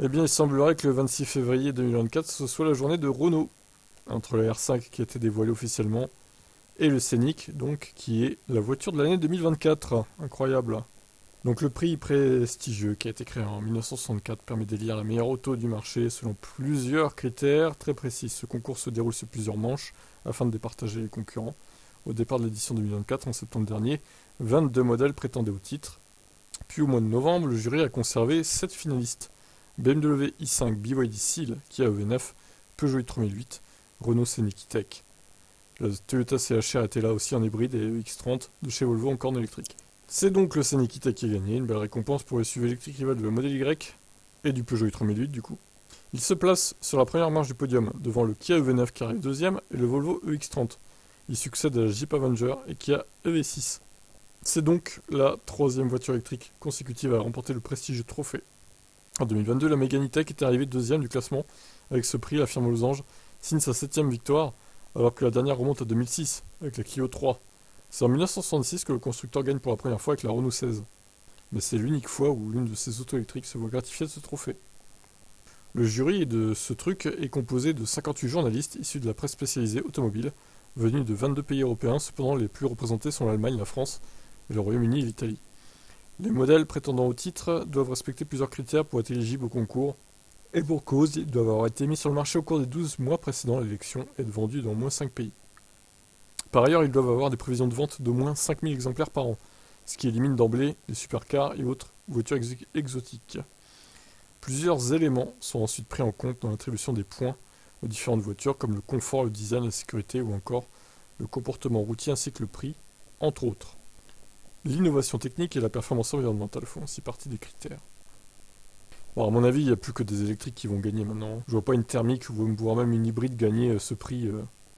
Eh bien, il semblerait que le 26 février 2024, ce soit la journée de Renault, entre la R5 qui a été dévoilée officiellement et le Scénic, donc, qui est la voiture de l'année 2024. Incroyable. Donc le prix prestigieux qui a été créé en 1964 permet d'élire la meilleure auto du marché selon plusieurs critères très précis. Ce concours se déroule sur plusieurs manches afin de départager les concurrents. Au départ de l'édition 2024, en septembre dernier, 22 modèles prétendaient au titre. Puis au mois de novembre, le jury a conservé 7 finalistes. BMW i5 BYD Seal, Kia EV9, Peugeot i3008, Renault Scénic E-Tech. La Toyota CHR était là aussi en hybride et EX30 de chez Volvo encore en électrique. C'est donc le Scénic E-Tech qui a gagné, une belle récompense pour les SUV électriques rivales de la Model Y et du Peugeot i3008 du coup. Il se place sur la première marche du podium, devant le Kia EV9 qui arrive deuxième et le Volvo EX30. Il succède à la Jeep Avenger et Kia EV6. C'est donc la troisième voiture électrique consécutive à remporter le prestigieux trophée. En 2022, la Mégane E-Tech est arrivée deuxième du classement. Avec ce prix, la firme Losange signe sa septième victoire, alors que la dernière remonte à 2006, avec la Clio 3. C'est en 1966 que le constructeur gagne pour la première fois avec la Renault 16. Mais c'est l'unique fois où l'une de ces autos électriques se voit gratifiée de ce trophée. Le jury de ce truc est composé de 58 journalistes issus de la presse spécialisée automobile, venus de 22 pays européens, cependant les plus représentés sont l'Allemagne, la France, et le Royaume-Uni et l'Italie. Les modèles prétendant au titre doivent respecter plusieurs critères pour être éligibles au concours, et pour cause, ils doivent avoir été mis sur le marché au cours des 12 mois précédant l'élection et être vendus dans au moins 5 pays. Par ailleurs, ils doivent avoir des prévisions de vente d'au moins 5000 exemplaires par an, ce qui élimine d'emblée les supercars et autres voitures exotiques. Plusieurs éléments sont ensuite pris en compte dans l'attribution des points aux différentes voitures, comme le confort, le design, la sécurité ou encore le comportement routier ainsi que le prix, entre autres. L'innovation technique et la performance environnementale font aussi partie des critères. Bon, à mon avis, il n'y a plus que des électriques qui vont gagner maintenant. Je vois pas une thermique ou voire même une hybride gagner ce prix.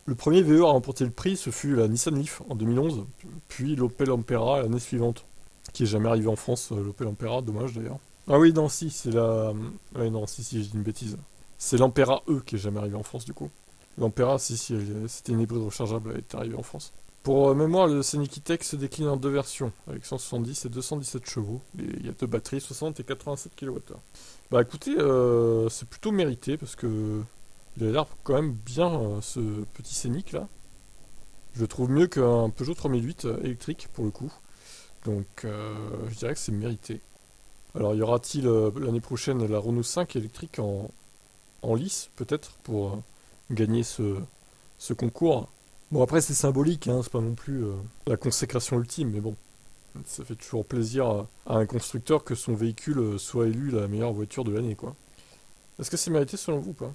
Le premier VE à remporter le prix, ce fut la Nissan Leaf en 2011, puis l'Opel Ampera l'année suivante, qui est jamais arrivé en France, l'Opel Ampera, dommage d'ailleurs. Ah oui, non, si, c'est la... Ouais, non, si, je dis une bêtise. C'est l'Ampera E qui est jamais arrivé en France, du coup. L'Ampera, si, c'était une hybride rechargeable, elle est arrivée en France. Pour mémoire, le Scénic E-Tech se décline en deux versions, avec 170 et 217 chevaux. Il y a deux batteries, 60 et 87 kWh. Bah écoutez, c'est plutôt mérité, parce que il a l'air quand même bien, ce petit Scénic là. Je le trouve mieux qu'un Peugeot 3008 électrique, pour le coup. Donc je dirais que c'est mérité. Alors y aura-t-il l'année prochaine la Renault 5 électrique en lice, peut-être, pour gagner ce concours? Bon, après, c'est symbolique, hein, c'est pas non plus la consécration ultime, mais bon, ça fait toujours plaisir à un constructeur que son véhicule soit élu la meilleure voiture de l'année, quoi. Est-ce que c'est mérité selon vous ou pas?